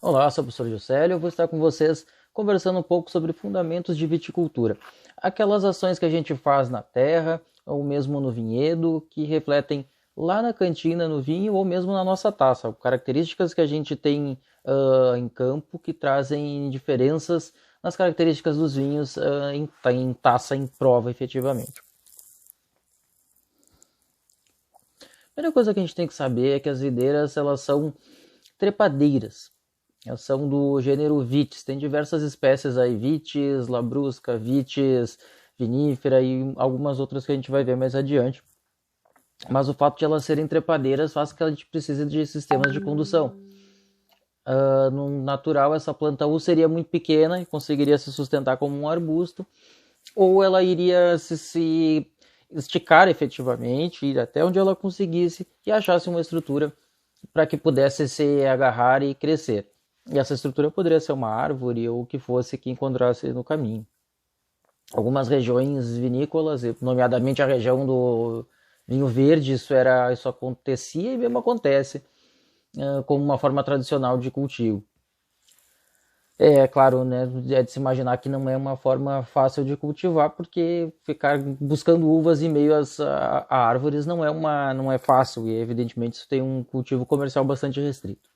Olá, sou o professor Juscelio. Eu vou estar com vocês conversando um pouco sobre fundamentos de viticultura. Aquelas ações que a gente faz na terra, ou mesmo no vinhedo, que refletem lá na cantina, no vinho, ou mesmo na nossa taça. Características que a gente tem em campo que trazem diferenças nas características dos vinhos em taça, em prova, efetivamente. A primeira coisa que a gente tem que saber é que as videiras elas são trepadeiras. Elas são do gênero Vitis. Tem diversas espécies aí, Vitis, Labrusca, Vitis, vinífera e algumas outras que a gente vai ver mais adiante. Mas o fato de elas serem trepadeiras faz com que a gente precise de sistemas de condução. No natural, essa planta ou seria muito pequena e conseguiria se sustentar como um arbusto, ou ela iria se esticar efetivamente, ir até onde ela conseguisse e achasse uma estrutura para que pudesse se agarrar e crescer. E essa estrutura poderia ser uma árvore ou o que fosse que encontrasse no caminho. Algumas regiões vinícolas, nomeadamente a região do vinho verde, isso acontecia e mesmo acontece como uma forma tradicional de cultivo. É claro, né, é de se imaginar que não é uma forma fácil de cultivar, porque ficar buscando uvas em meio a árvores não é fácil, e evidentemente isso tem um cultivo comercial bastante restrito.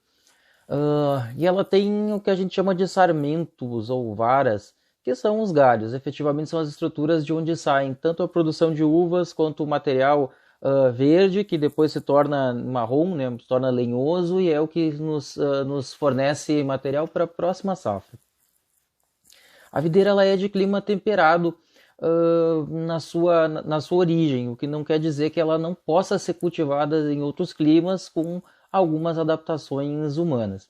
E ela tem o que a gente chama de sarmentos ou varas, que são os galhos. Efetivamente são as estruturas de onde saem tanto a produção de uvas quanto o material verde, que depois se torna marrom, né, se torna lenhoso, e é o que nos fornece material para a próxima safra. A videira ela é de clima temperado na sua origem, o que não quer dizer que ela não possa ser cultivada em outros climas com algumas adaptações humanas.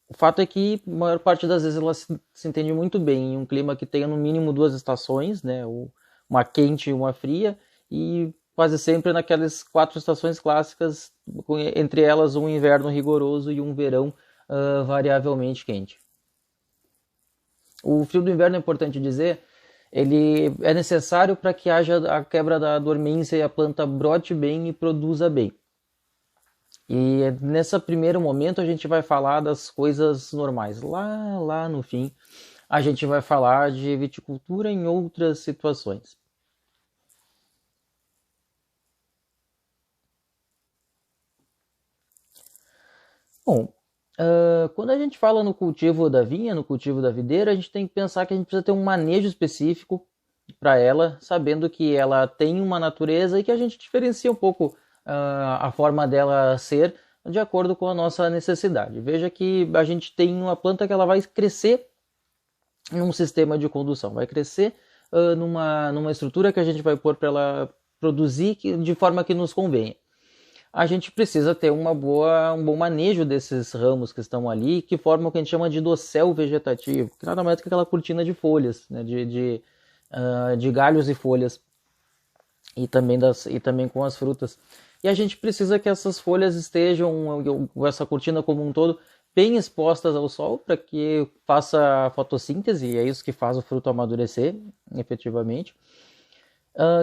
O fato é que a maior parte das vezes ela se entende muito bem em um clima que tenha no mínimo duas estações, né, uma quente e uma fria, e quase sempre naquelas quatro estações clássicas, entre elas um inverno rigoroso e um verão variavelmente quente. O frio do inverno, é importante dizer, ele é necessário para que haja a quebra da dormência e a planta brote bem e produza bem. E nesse primeiro momento a gente vai falar das coisas normais. Lá no fim, a gente vai falar de viticultura em outras situações. Bom, quando a gente fala no cultivo da vinha, no cultivo da videira, a gente tem que pensar que a gente precisa ter um manejo específico para ela, sabendo que ela tem uma natureza e que a gente diferencia um pouco a forma dela ser de acordo com a nossa necessidade. Veja que a gente tem uma planta que ela vai crescer num sistema de condução, vai crescer numa estrutura que a gente vai pôr para ela produzir de forma que nos convenha. A gente precisa ter um bom manejo desses ramos que estão ali, que formam o que a gente chama de dossel vegetativo, que nada mais do que aquela cortina de folhas, né, de galhos e folhas, e também com as frutas. E a gente precisa que essas folhas estejam, essa cortina como um todo, bem expostas ao sol para que faça fotossíntese, e é isso que faz o fruto amadurecer, efetivamente.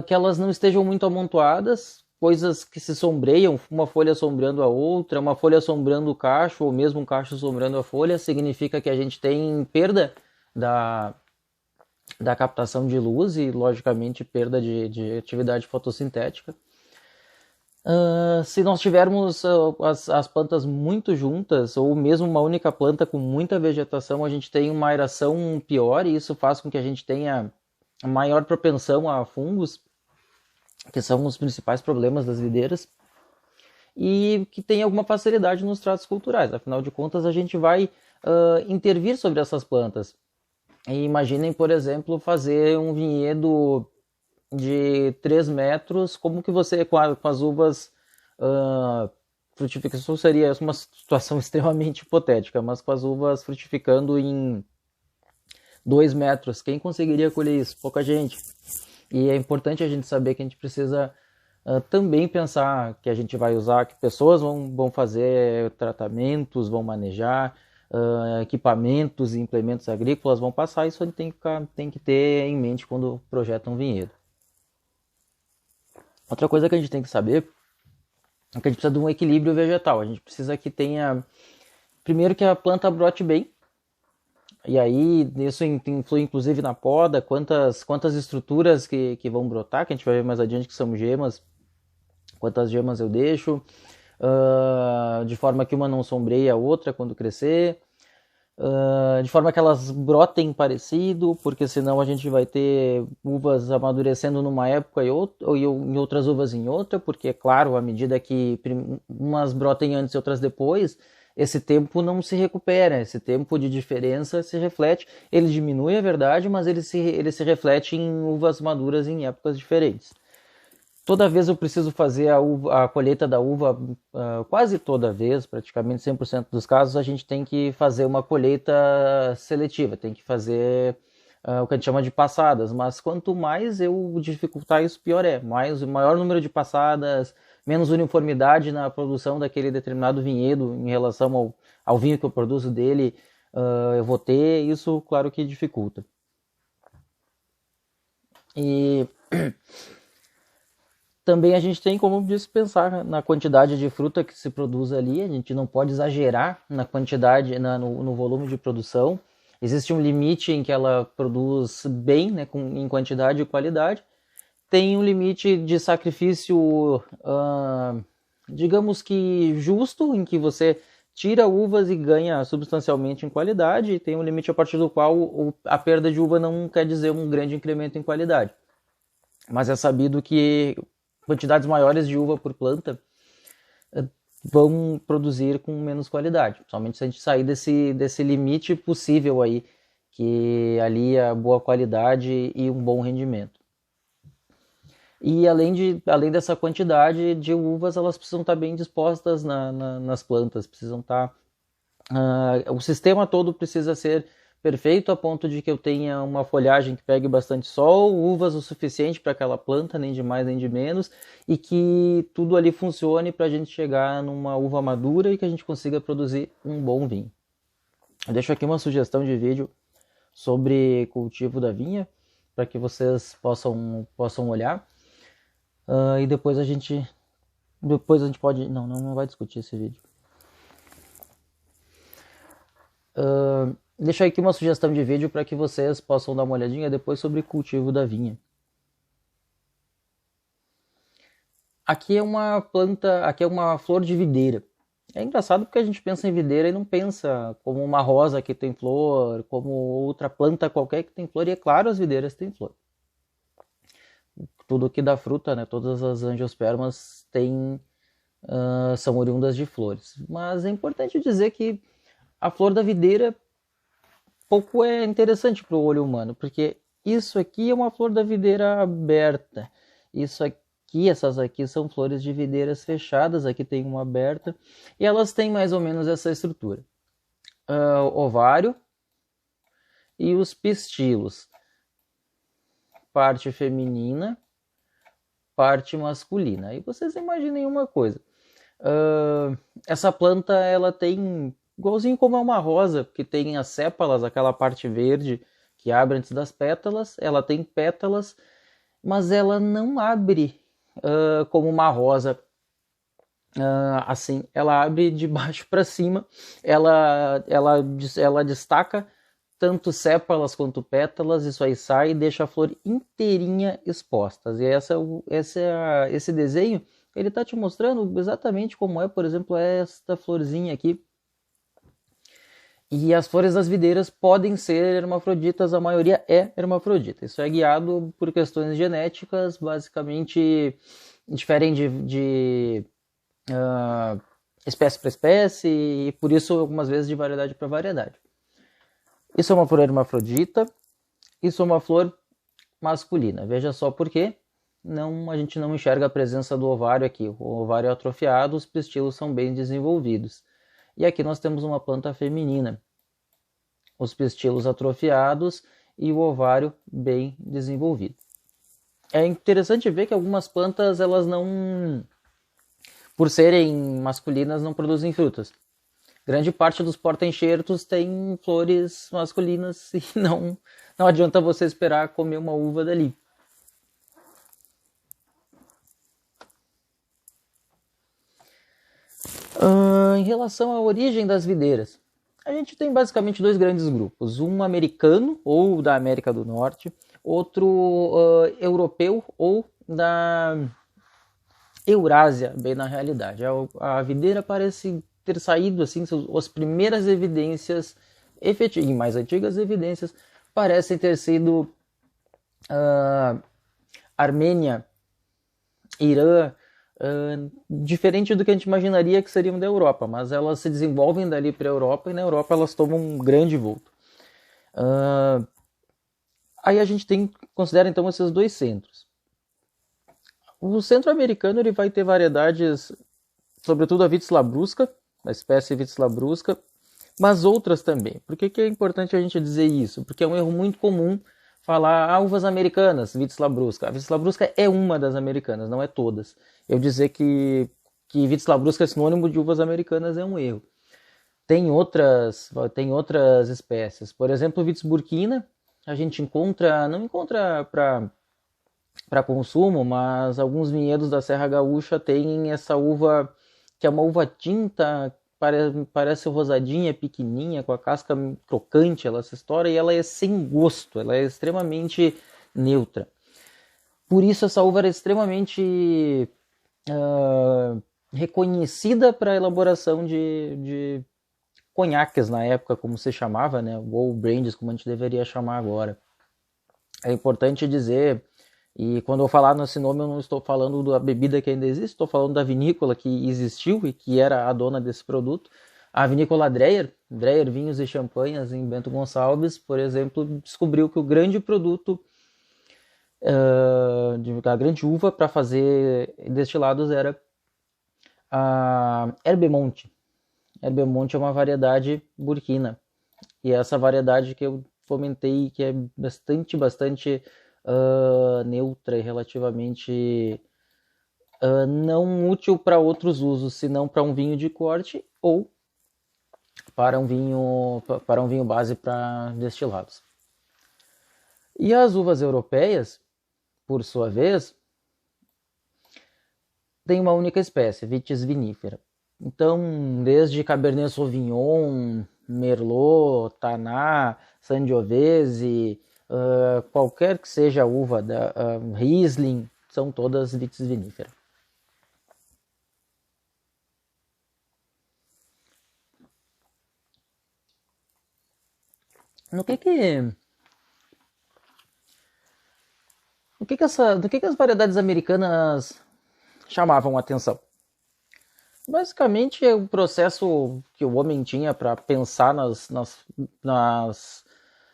Que elas não estejam muito amontoadas, coisas que se sombreiam, uma folha sombreando a outra, uma folha sombrando o cacho, ou mesmo um cacho sombrando a folha, significa que a gente tem perda da, da captação de luz e, logicamente, perda de atividade fotossintética. Se nós tivermos as plantas muito juntas, ou mesmo uma única planta com muita vegetação, a gente tem uma aeração pior e isso faz com que a gente tenha maior propensão a fungos, que são os principais problemas das videiras, e que tem alguma facilidade nos tratos culturais. Afinal de contas, a gente vai intervir sobre essas plantas. E imaginem, por exemplo, fazer um vinhedo de 3 metros, como que você, com as uvas frutificando, seria uma situação extremamente hipotética, mas com as uvas frutificando em 2 metros, quem conseguiria colher isso? Pouca gente. E é importante a gente saber que a gente precisa também pensar que a gente vai usar, que pessoas vão fazer tratamentos, vão manejar, equipamentos e implementos agrícolas vão passar, isso a gente tem que ter em mente quando projeta um vinhedo. Outra coisa que a gente tem que saber Porque a gente precisa de um equilíbrio vegetal. A gente precisa que tenha, primeiro, que a planta brote bem. E aí isso influi inclusive na poda, quantas estruturas que vão brotar, que a gente vai ver mais adiante que são gemas, quantas gemas eu deixo, de forma que uma não sombreie a outra quando crescer, de forma que elas brotem parecido, porque senão a gente vai ter uvas amadurecendo numa época ou em outras uvas em outra, porque é claro, à medida que umas brotem antes e outras depois, esse tempo não se recupera, esse tempo de diferença se reflete, ele diminui, é verdade, mas ele se reflete em uvas maduras em épocas diferentes. Toda vez eu preciso fazer a colheita da uva, quase toda vez, praticamente 100% dos casos, a gente tem que fazer uma colheita seletiva, tem que fazer o que a gente chama de passadas, mas quanto mais eu dificultar isso, pior é. Maior número de passadas, menos uniformidade na produção daquele determinado vinhedo em relação ao vinho que eu produzo dele, eu vou ter, isso claro que dificulta. E também a gente tem, como eu disse, pensar na quantidade de fruta que se produz ali. A gente não pode exagerar na quantidade, no volume de produção. Existe um limite em que ela produz bem, né, em quantidade e qualidade. Tem um limite de sacrifício, digamos que justo, em que você tira uvas e ganha substancialmente em qualidade. E tem um limite a partir do qual a perda de uva não quer dizer um grande incremento em qualidade. Mas é sabido que quantidades maiores de uva por planta vão produzir com menos qualidade, somente se a gente sair desse limite possível aí, que alia boa qualidade e um bom rendimento. E além dessa quantidade de uvas, elas precisam estar bem dispostas nas plantas, precisam estar. O sistema todo precisa ser perfeito a ponto de que eu tenha uma folhagem que pegue bastante sol, uvas o suficiente para aquela planta, nem de mais nem de menos, e que tudo ali funcione para a gente chegar numa uva madura e que a gente consiga produzir um bom vinho. Eu deixo aqui uma sugestão de vídeo sobre cultivo da vinha, para que vocês possam olhar. E depois a gente pode. Não vai discutir esse vídeo. Deixo aqui uma sugestão de vídeo para que vocês possam dar uma olhadinha depois sobre cultivo da vinha. Aqui é uma planta, aqui é uma flor de videira. É engraçado porque a gente pensa em videira e não pensa como uma rosa que tem flor, como outra planta qualquer que tem flor. E é claro, as videiras têm flor. Tudo que dá fruta, né? Todas as angiospermas são oriundas de flores. Mas é importante dizer que a flor da videira pouco é interessante para o olho humano, porque isso aqui é uma flor da videira aberta. Essas aqui são flores de videiras fechadas, aqui tem uma aberta, e elas têm mais ou menos essa estrutura. Ovário e os pistilos. Parte feminina, parte masculina. Aí vocês imaginem uma coisa. Essa planta, ela tem, igualzinho como é uma rosa, que tem as sépalas, aquela parte verde que abre antes das pétalas, ela tem pétalas, mas ela não abre como uma rosa, assim, ela abre de baixo para cima, ela destaca tanto sépalas quanto pétalas, isso aí sai e deixa a flor inteirinha exposta. E esse desenho, ele está te mostrando exatamente como é, por exemplo, esta florzinha aqui. E as flores das videiras podem ser hermafroditas, a maioria é hermafrodita. Isso é guiado por questões genéticas, basicamente diferem de espécie para espécie e por isso algumas vezes de variedade para variedade. Isso é uma flor hermafrodita, isso é uma flor masculina. Veja só por quê a gente não enxerga a presença do ovário aqui. O ovário é atrofiado, os pistilos são bem desenvolvidos. E aqui nós temos uma planta feminina. Os pistilos atrofiados e o ovário bem desenvolvido. É interessante ver que algumas plantas, elas não, por serem masculinas, não produzem frutas. Grande parte dos porta-enxertos tem flores masculinas e não adianta você esperar comer uma uva dali. Em relação à origem das videiras, a gente tem basicamente dois grandes grupos, um americano ou da América do Norte, outro europeu ou da Eurásia, bem na realidade. A videira parece ter saído, assim, as primeiras evidências efetivas, e mais antigas evidências, parecem ter sido Armênia, Irã, diferente do que a gente imaginaria que seriam da Europa, mas elas se desenvolvem dali para a Europa e na Europa elas tomam um grande vulto. Aí a gente considera então esses dois centros. O centro americano ele vai ter variedades, sobretudo a Vitis labrusca, a espécie Vitis labrusca, mas outras também. Por que é importante a gente dizer isso? Porque é um erro muito comum falar uvas americanas, Vitis labrusca. A Vitis labrusca é uma das americanas, não é todas. Eu dizer que Vitis labrusca é sinônimo de uvas americanas é um erro. Tem outras espécies. Por exemplo, Vitis burkina, a gente não encontra para consumo, mas alguns vinhedos da Serra Gaúcha têm essa uva, que é uma uva tinta, parece rosadinha, pequenininha, com a casca crocante, ela se estoura e ela é sem gosto, ela é extremamente neutra. Por isso essa uva era extremamente reconhecida para a elaboração de conhaques na época, como se chamava, né? Ou brands, como a gente deveria chamar agora. É importante dizer, e quando eu falar nesse nome eu não estou falando da bebida que ainda existe, estou falando da vinícola que existiu e que era a dona desse produto. A vinícola Dreyer Vinhos e Champanhas, em Bento Gonçalves, por exemplo, descobriu que o grande produto, a grande uva para fazer destilados era a Herbemonte. Herbemonte é uma variedade burkina. E essa variedade que eu fomentei, que é bastante neutra e relativamente não útil para outros usos, senão para um vinho de corte ou para um vinho base para destilados. E as uvas europeias, por sua vez, têm uma única espécie, Vitis vinifera. Então, desde Cabernet Sauvignon, Merlot, Taná, Sangiovese, qualquer que seja a uva, Riesling, são todas Vitis vinifera. Do que as variedades americanas chamavam a atenção? Basicamente é o processo que o homem tinha para pensar nas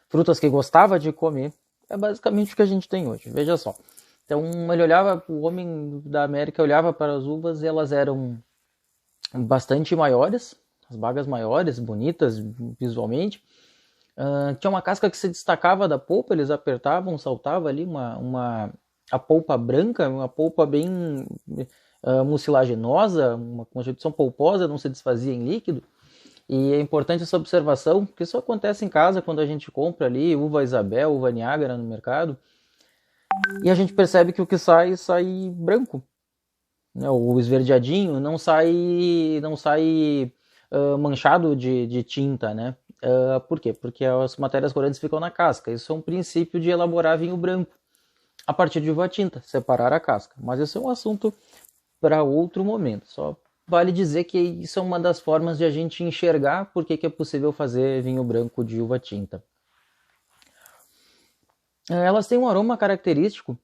frutas que gostava de comer. É basicamente o que a gente tem hoje, veja só. Então o homem da América olhava para as uvas e elas eram bastante maiores, as bagas maiores, bonitas visualmente. Tinha uma casca que se destacava da polpa, eles apertavam, saltava ali a polpa branca, uma polpa bem mucilaginosa, uma constituição polposa, não se desfazia em líquido. E é importante essa observação, porque isso acontece em casa quando a gente compra ali uva Isabel, uva Niágara no mercado, e a gente percebe que o que sai branco, né? O esverdeadinho não sai manchado de tinta, né? Por quê? Porque as matérias corantes ficam na casca. Isso é um princípio de elaborar vinho branco a partir de uva tinta, separar a casca. Mas isso é um assunto para outro momento. Só vale dizer que isso é uma das formas de a gente enxergar por que é possível fazer vinho branco de uva tinta. Elas têm um aroma característico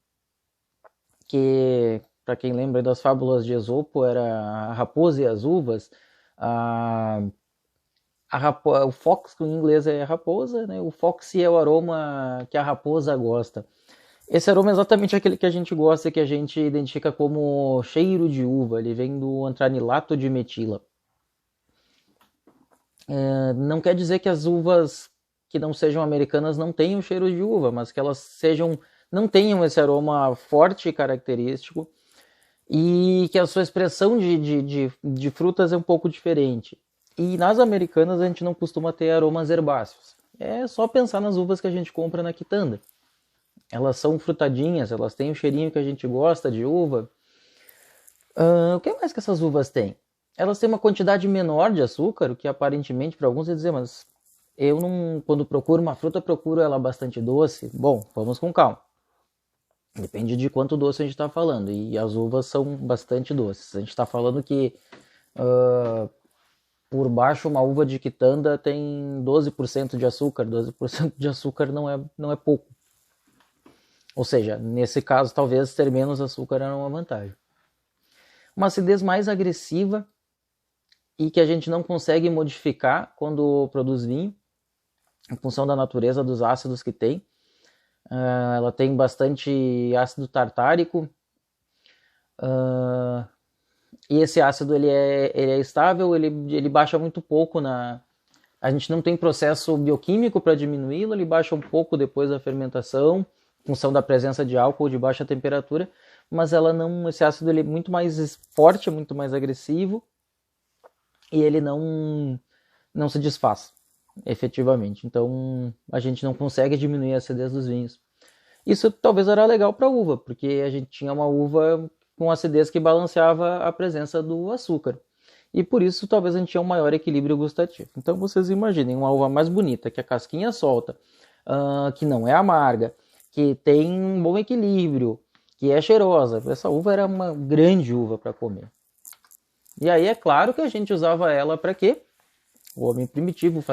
que, para quem lembra das fábulas de Esopo, era a raposa e as uvas. O fox, que em inglês é raposa, né? O foxy é o aroma que a raposa gosta. Esse aroma é exatamente aquele que a gente gosta, que a gente identifica como cheiro de uva. Ele vem do antranilato de metila. Não quer dizer que as uvas que não sejam americanas não tenham cheiro de uva, mas que elas não tenham esse aroma forte e característico e que a sua expressão de frutas é um pouco diferente. E nas americanas a gente não costuma ter aromas herbáceos. É só pensar nas uvas que a gente compra na quitanda. Elas são frutadinhas, elas têm o cheirinho que a gente gosta de uva. O que mais que essas uvas têm? elas têm uma quantidade menor de açúcar, o que aparentemente para alguns é dizer, mas eu não, quando procuro uma fruta, procuro ela bastante doce. Bom, vamos com calma. Depende de quanto doce a gente está falando. E as uvas são bastante doces. A gente está falando que por baixo uma uva de quitanda tem 12% de açúcar. 12% de açúcar não é pouco. Ou seja, nesse caso, talvez ter menos açúcar era uma vantagem. Uma acidez mais agressiva e que a gente não consegue modificar quando produz vinho, em função da natureza dos ácidos que tem. Ela tem bastante ácido tartárico, e esse ácido ele é estável, ele baixa muito pouco a gente não tem processo bioquímico para diminuí-lo, ele baixa um pouco depois da fermentação, em função da presença de álcool de baixa temperatura, mas esse ácido ele é muito mais forte, muito mais agressivo, e ele não se desfaz efetivamente. Então a gente não consegue diminuir a acidez dos vinhos. Isso talvez era legal para a uva, porque a gente tinha uma uva com acidez que balanceava a presença do açúcar. E por isso talvez a gente tinha um maior equilíbrio gustativo. Então vocês imaginem uma uva mais bonita, que a casquinha solta, que não é amarga, que tem um bom equilíbrio, que é cheirosa. Essa uva era uma grande uva para comer. E aí é claro que a gente usava ela para quê? O homem primitivo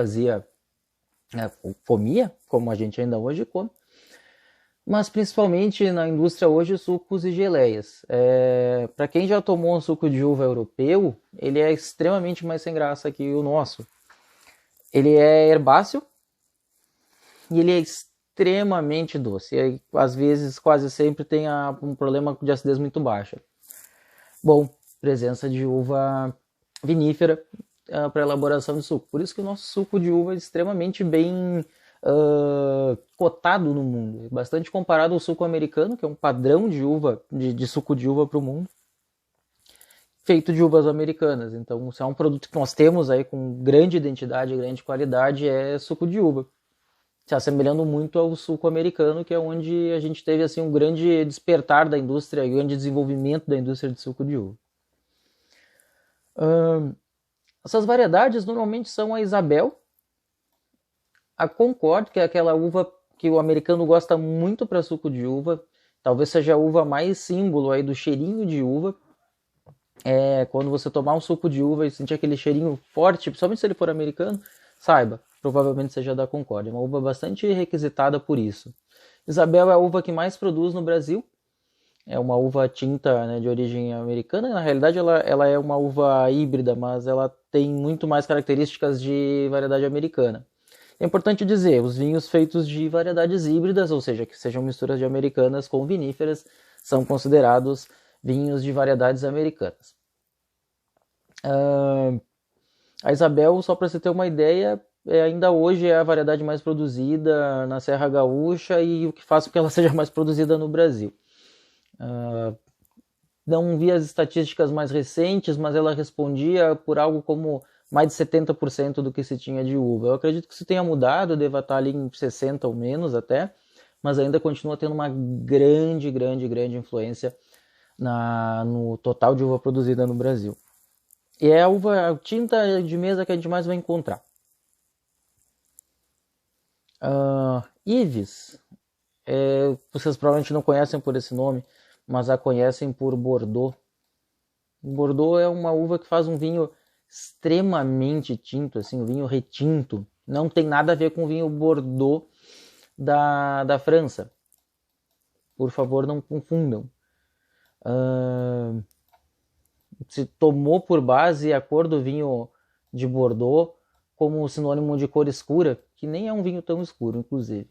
comia, como a gente ainda hoje come, mas principalmente na indústria hoje, sucos e geleias. Para quem já tomou um suco de uva europeu, ele é extremamente mais sem graça que o nosso. Ele é herbáceo e ele é extremamente doce. E às vezes, quase sempre, tem um problema de acidez muito baixa. Bom, presença de uva vinífera para elaboração de suco. Por isso que o nosso suco de uva é extremamente bem cotado no mundo, bastante comparado ao suco americano, que é um padrão de uva, de suco de uva para o mundo, feito de uvas americanas. Então, se é um produto que nós temos aí com grande identidade, grande qualidade, é suco de uva, se assemelhando muito ao suco americano, que é onde a gente teve assim um grande despertar da indústria, um grande desenvolvimento da indústria de suco de uva. Essas variedades normalmente são a Isabel, a Concord, que é aquela uva que o americano gosta muito para suco de uva, talvez seja a uva mais símbolo aí do cheirinho de uva. Quando você tomar um suco de uva e sentir aquele cheirinho forte, principalmente se ele for americano, saiba, provavelmente seja da Concord. É uma uva bastante requisitada por isso. Isabel é a uva que mais produz no Brasil. É uma uva tinta, né, de origem americana. Na realidade, ela é uma uva híbrida, mas ela tem muito mais características de variedade americana. É importante dizer, os vinhos feitos de variedades híbridas, ou seja, que sejam misturas de americanas com viníferas, são considerados vinhos de variedades americanas. A Isabel, só para você ter uma ideia, ainda hoje é a variedade mais produzida na Serra Gaúcha e o que faz com que ela seja mais produzida no Brasil. Não vi as estatísticas mais recentes, mas ela respondia por algo como mais de 70% do que se tinha de uva. Eu acredito que isso tenha mudado, deva estar ali em 60% ou menos até, mas ainda continua tendo uma grande influência no total de uva produzida no Brasil. E é a uva tinta de mesa que a gente mais vai encontrar. Ives, vocês provavelmente não conhecem por esse nome, mas a conhecem por Bordeaux. Bordeaux é uma uva que faz um vinho extremamente tinto, assim, um vinho retinto. Não tem nada a ver com o vinho Bordeaux da França. Por favor, não confundam. Se tomou por base a cor do vinho de Bordeaux como sinônimo de cor escura, que nem é um vinho tão escuro, inclusive.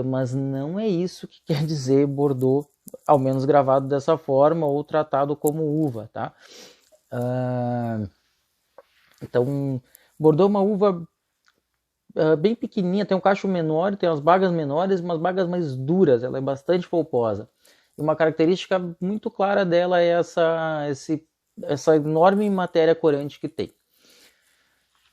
Mas não é isso que quer dizer Bordeaux, ao menos gravado dessa forma ou tratado como uva, tá? Então, Bordeaux é uma uva bem pequenininha, tem um cacho menor, tem as bagas menores, umas bagas mais duras, ela é bastante polposa. E uma característica muito clara dela é essa enorme matéria corante que tem.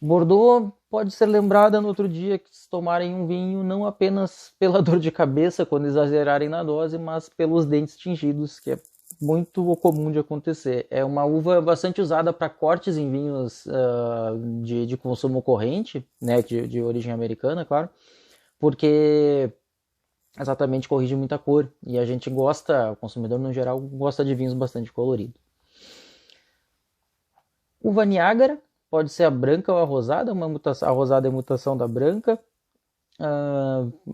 Bordeaux pode ser lembrada no outro dia que se tomarem um vinho não apenas pela dor de cabeça quando exagerarem na dose, mas pelos dentes tingidos, que é muito comum de acontecer. É uma uva bastante usada para cortes em vinhos de consumo corrente, né, de origem americana, claro, porque exatamente corrige muita cor e a gente gosta, o consumidor no geral gosta de vinhos bastante coloridos. Uva Niágara, pode ser a branca ou a rosada, a rosada é mutação da branca.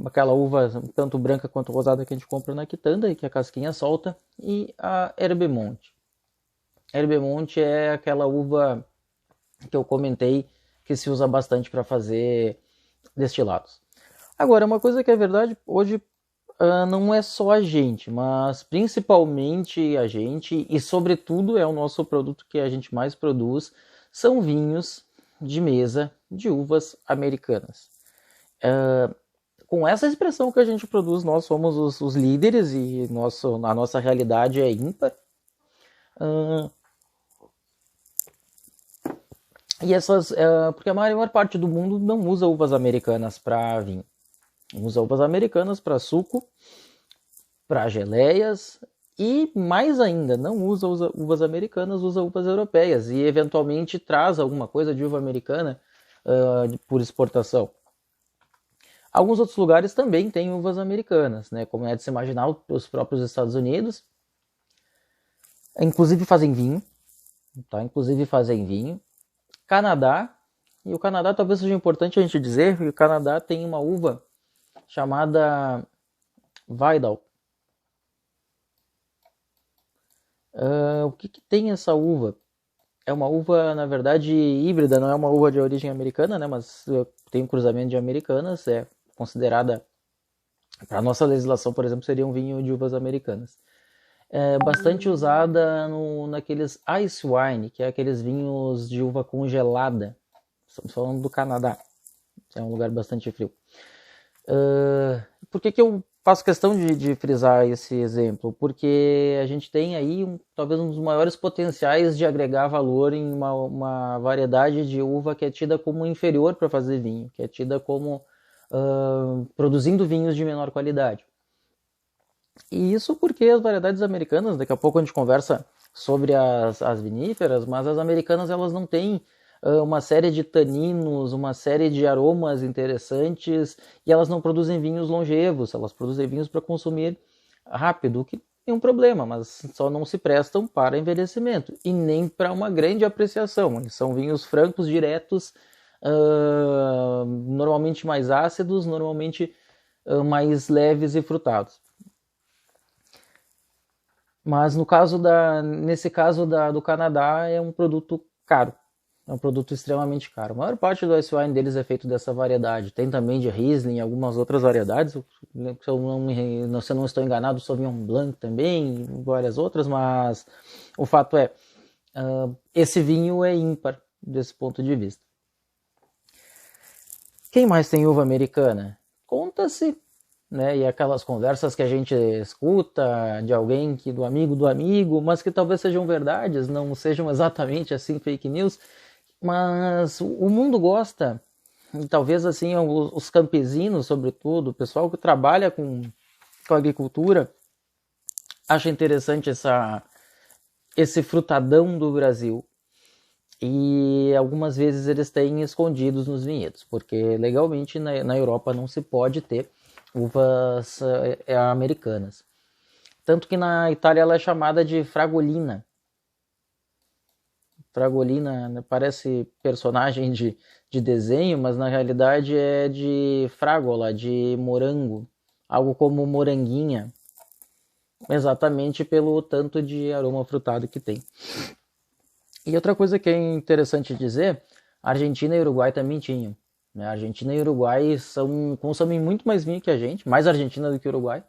Aquela uva tanto branca quanto rosada que a gente compra na quitanda, que a casquinha solta. E a Herbemonte. Herbemonte é aquela uva que eu comentei que se usa bastante para fazer destilados. Agora, uma coisa que é verdade, hoje não é só a gente, mas principalmente a gente, e sobretudo é o nosso produto que a gente mais produz, são vinhos de mesa de uvas americanas. Com essa expressão que a gente produz, nós somos os líderes e a nossa realidade é ímpar. Porque a maior parte do mundo não usa uvas americanas para vinho. Usa uvas americanas para suco, para geleias e mais ainda, não usa uvas americanas, usa uvas europeias e eventualmente traz alguma coisa de uva americana por exportação. Alguns outros lugares também têm uvas americanas, né? Como é de se imaginar, os próprios Estados Unidos, inclusive fazem vinho, tá? Canadá, e o Canadá talvez seja importante a gente dizer que o Canadá tem uma uva chamada Vidal. O que tem essa uva? É uma uva, na verdade, híbrida, não é uma uva de origem americana, né? Mas tem um cruzamento de americanas, é considerada, para a nossa legislação, por exemplo, seria um vinho de uvas americanas. É bastante usada naqueles ice wine, que é aqueles vinhos de uva congelada. Estamos falando do Canadá, é um lugar bastante frio. Por que eu faço questão de frisar esse exemplo? Porque a gente tem aí talvez um dos maiores potenciais de agregar valor em uma variedade de uva que é tida como inferior para fazer vinho, que é tida como produzindo vinhos de menor qualidade. E isso porque as variedades americanas, daqui a pouco a gente conversa sobre as viníferas, mas as americanas elas não têm uma série de taninos, uma série de aromas interessantes, e elas não produzem vinhos longevos, elas produzem vinhos para consumir rápido, o que tem um problema, mas só não se prestam para envelhecimento, e nem para uma grande apreciação. Eles são vinhos francos, diretos, normalmente mais ácidos, normalmente mais leves e frutados. Mas nesse caso do Canadá é um produto caro. É um produto extremamente caro. A maior parte do ice wine deles é feito dessa variedade. Tem também de Riesling e algumas outras variedades. Se eu não estou enganado, Sauvignon Blanc também, e várias outras, mas o fato é, esse vinho é ímpar desse ponto de vista. Quem mais tem uva americana? Conta-se, né? E aquelas conversas que a gente escuta de alguém do amigo, mas que talvez sejam verdades, não sejam exatamente assim fake news, mas o mundo gosta, e talvez assim os campesinos, sobretudo, o pessoal que trabalha com agricultura, acha interessante esse frutadão do Brasil. E algumas vezes eles têm escondidos nos vinhedos, porque legalmente na Europa não se pode ter uvas americanas. Tanto que na Itália ela é chamada de fragolina. Fragolina, né, parece personagem de desenho, mas na realidade é de fragola, de morango. Algo como moranguinha. Exatamente pelo tanto de aroma frutado que tem. E outra coisa que é interessante dizer, Argentina e Uruguai também tinham. A Argentina e Uruguai consomem muito mais vinho que a gente, mais Argentina do que Uruguai.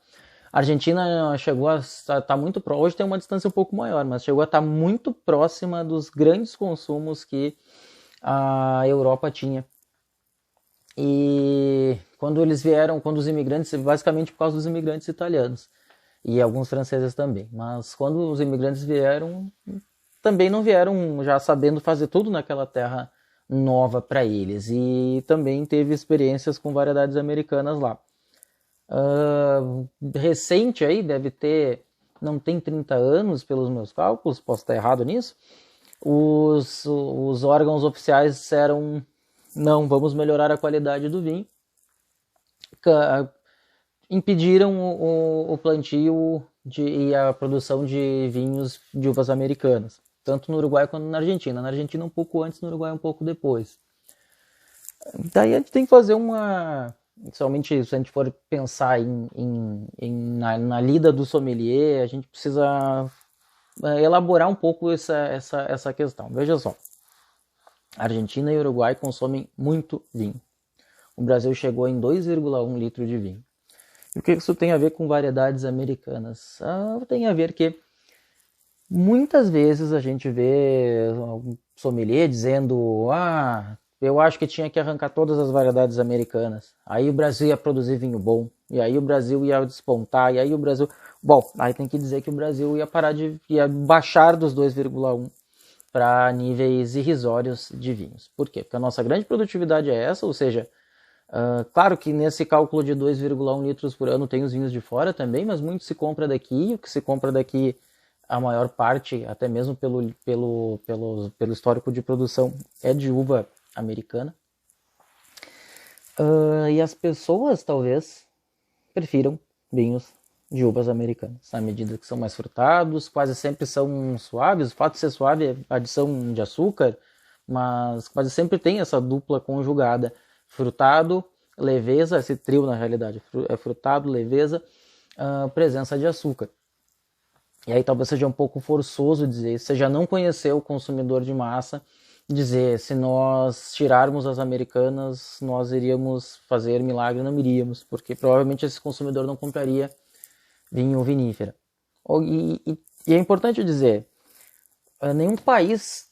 A Argentina chegou a estar muito próxima, hoje tem uma distância um pouco maior, mas chegou a estar muito próxima dos grandes consumos que a Europa tinha. E quando os imigrantes, basicamente por causa dos imigrantes italianos, e alguns franceses também, mas quando os imigrantes vieram, também não vieram já sabendo fazer tudo naquela terra nova para eles, e também teve experiências com variedades americanas lá. Recente aí, deve ter não tem 30 anos, pelos meus cálculos, posso estar errado nisso, os órgãos oficiais disseram, não, vamos melhorar a qualidade do vinho, impediram o plantio e a produção de vinhos de uvas americanas, tanto no Uruguai quanto na Argentina. Na Argentina um pouco antes, no Uruguai um pouco depois. Daí a gente tem que fazer somente se a gente for pensar na lida do sommelier, a gente precisa elaborar um pouco essa questão. Veja só, Argentina e Uruguai consomem muito vinho. O Brasil chegou em 2,1 litros de vinho. E o que isso tem a ver com variedades americanas? Tem a ver que muitas vezes a gente vê um sommelier dizendo: eu acho que tinha que arrancar todas as variedades americanas. Aí o Brasil ia produzir vinho bom. E aí o Brasil ia despontar. E aí o Brasil... Bom, aí tem que dizer que o Brasil ia baixar dos 2,1 para níveis irrisórios de vinhos. Por quê? Porque a nossa grande produtividade é essa, ou seja, claro que nesse cálculo de 2,1 litros por ano tem os vinhos de fora também, mas muito se compra daqui. O que se compra daqui, a maior parte, até mesmo pelo histórico de produção, é de uva americana. E as pessoas talvez prefiram vinhos de uvas americanas, à medida que são mais frutados, quase sempre são suaves. O fato de ser suave é adição de açúcar, mas quase sempre tem essa dupla conjugada: frutado, leveza, esse trio na realidade é frutado, leveza, presença de açúcar. E aí talvez seja um pouco forçoso dizer, se você já não conheceu o consumidor de massa, dizer, se nós tirarmos as americanas, nós iríamos fazer milagre. Não iríamos, porque provavelmente esse consumidor não compraria vinho vinífera. E é importante dizer, nenhum país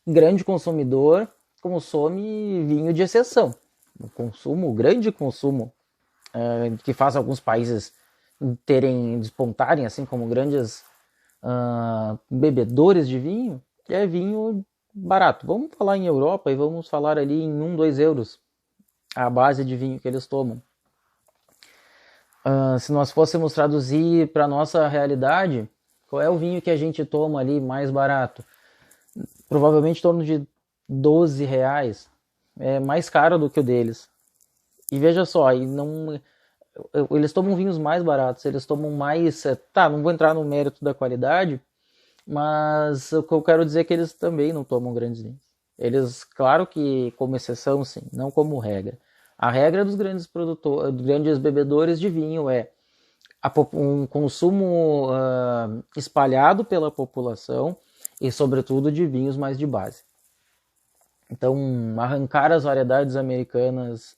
grande consumidor consome vinho de exceção. O grande consumo que faz alguns países despontarem assim como grandes bebedores de vinho, é vinho barato. Vamos falar em Europa e vamos falar ali em 1, 2 euros a base de vinho que eles tomam. Se nós fôssemos traduzir para a nossa realidade, qual é o vinho que a gente toma ali mais barato? Provavelmente em torno de 12 reais. É mais caro do que o deles. E veja só, eles tomam vinhos mais baratos, eles tomam mais... não vou entrar no mérito da qualidade, mas o que eu quero dizer é que eles também não tomam grandes vinhos. Eles, claro que como exceção, sim, não como regra. A regra dos grandes grandes bebedores de vinho é um consumo espalhado pela população e, sobretudo, de vinhos mais de base. Então, arrancar as variedades americanas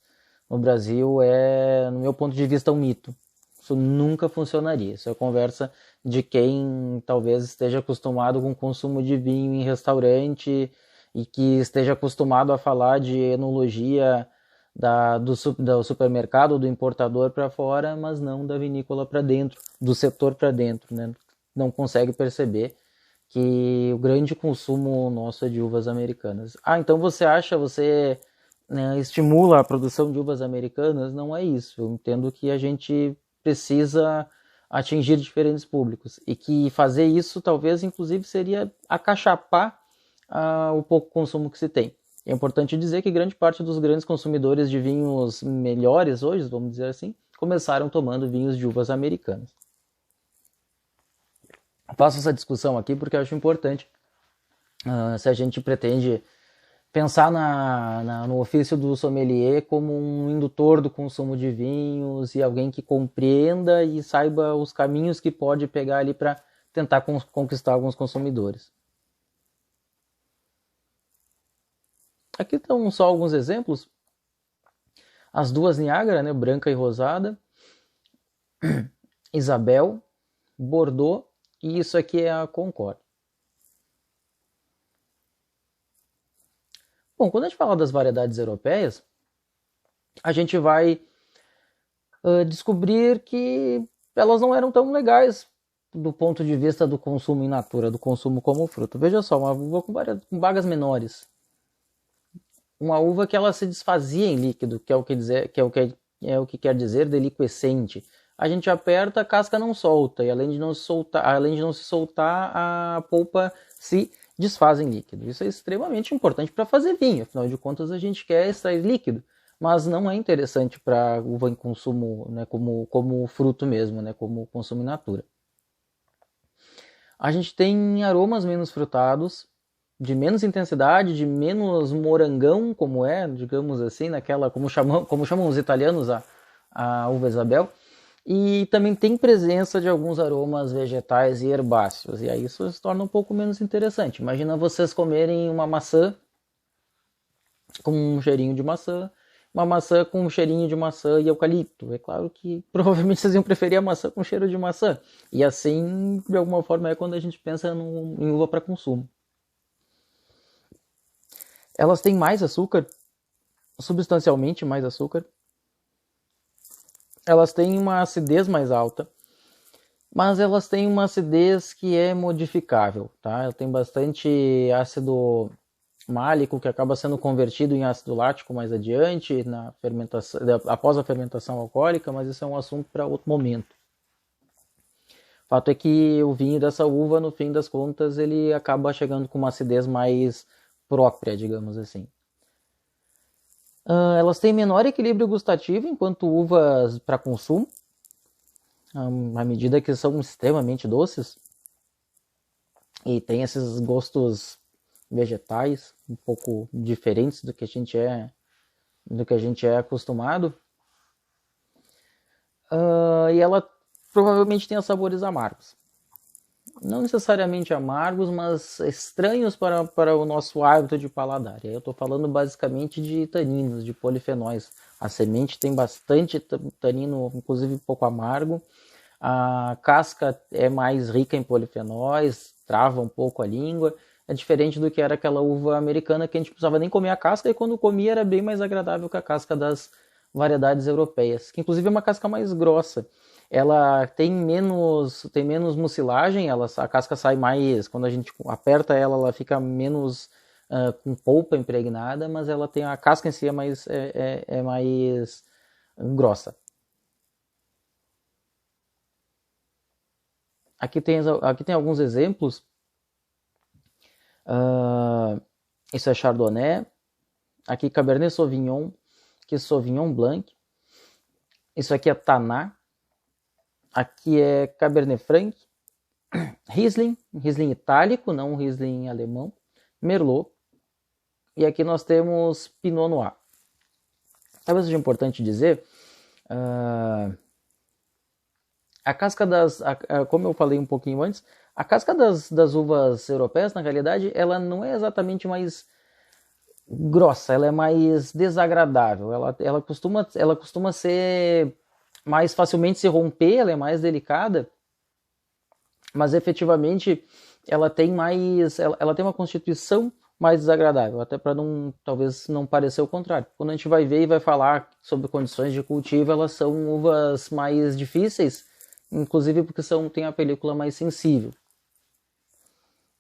no Brasil é, no meu ponto de vista, um mito. Isso nunca funcionaria. Isso é conversa de quem talvez esteja acostumado com o consumo de vinho em restaurante e que esteja acostumado a falar de enologia do supermercado, do importador para fora, mas não da vinícola para dentro, do setor para dentro, né? Não consegue perceber que o grande consumo nosso é de uvas americanas. Então você estimula a produção de uvas americanas? Não é isso. Eu entendo que a gente precisa atingir diferentes públicos e que fazer isso talvez inclusive seria acachapar o pouco consumo que se tem. É importante dizer que grande parte dos grandes consumidores de vinhos melhores hoje, vamos dizer assim, começaram tomando vinhos de uvas americanas. Faço essa discussão aqui porque eu acho importante, se a gente pretende pensar no ofício do sommelier como um indutor do consumo de vinhos e alguém que compreenda e saiba os caminhos que pode pegar ali para tentar conquistar alguns consumidores. Aqui estão só alguns exemplos. As duas Niágara, né, branca e rosada, Isabel, Bordeaux, e isso aqui é a Concorde. Bom, quando a gente fala das variedades europeias, a gente vai descobrir que elas não eram tão legais do ponto de vista do consumo in natura, do consumo como fruto. Veja só, uma uva com bagas menores, uma uva que ela se desfazia em líquido, que é o que quer dizer deliquescente. a gente aperta, a casca não solta, e além de não se soltar, a polpa se desfaz em líquido. Isso é extremamente importante para fazer vinho, afinal de contas a gente quer extrair líquido, mas não é interessante para uva em consumo, né, como fruto mesmo, né, como consumo in natura. A gente tem aromas menos frutados, de menos intensidade, de menos morangão, como é, digamos assim, naquela, como chamam os italianos a uva Isabel. E também tem presença de alguns aromas vegetais e herbáceos, e aí isso se torna um pouco menos interessante. Imagina vocês comerem uma maçã com um cheirinho de maçã, uma maçã com um cheirinho de maçã e eucalipto. É claro que provavelmente vocês iam preferir a maçã com cheiro de maçã. E assim, de alguma forma, é quando a gente pensa em uva para consumo. Elas têm mais açúcar, substancialmente mais açúcar. Elas têm uma acidez mais alta, mas elas têm uma acidez que é modificável, tá? Ela tem bastante ácido málico que acaba sendo convertido em ácido lático mais adiante, na fermentação, após a fermentação alcoólica, mas isso é um assunto para outro momento. O fato é que o vinho dessa uva, no fim das contas, ele acaba chegando com uma acidez mais própria, digamos assim. Elas têm menor equilíbrio gustativo enquanto uvas para consumo, à medida que são extremamente doces e tem esses gostos vegetais um pouco diferentes do que a gente é acostumado. E ela provavelmente tem sabores amargos. Não necessariamente amargos, mas estranhos para o nosso hábito de paladar. E aí eu estou falando basicamente de taninos, de polifenóis. A semente tem bastante tanino, inclusive um pouco amargo. A casca é mais rica em polifenóis, trava um pouco a língua. É diferente do que era aquela uva americana que a gente não precisava nem comer a casca, e quando comia era bem mais agradável que a casca das variedades europeias, que inclusive é uma casca mais grossa. Ela tem menos mucilagem, a casca sai mais, quando a gente aperta ela, ela fica menos com polpa impregnada, mas ela tem a casca em si é mais grossa. Aqui tem alguns exemplos. Isso é Chardonnay. Aqui Cabernet Sauvignon. Aqui Sauvignon Blanc. Isso aqui é Taná. Aqui é Cabernet Franc. Riesling itálico, não Riesling alemão. Merlot. E aqui nós temos Pinot Noir. Talvez seja importante dizer, a casca como eu falei um pouquinho antes, a casca das uvas europeias, na realidade, ela não é exatamente mais grossa, ela é mais desagradável. Ela costuma ser mais facilmente se romper, ela é mais delicada, mas efetivamente ela tem uma constituição mais desagradável, até para talvez não parecer o contrário. Quando a gente vai ver e vai falar sobre condições de cultivo, elas são uvas mais difíceis, inclusive porque tem a película mais sensível.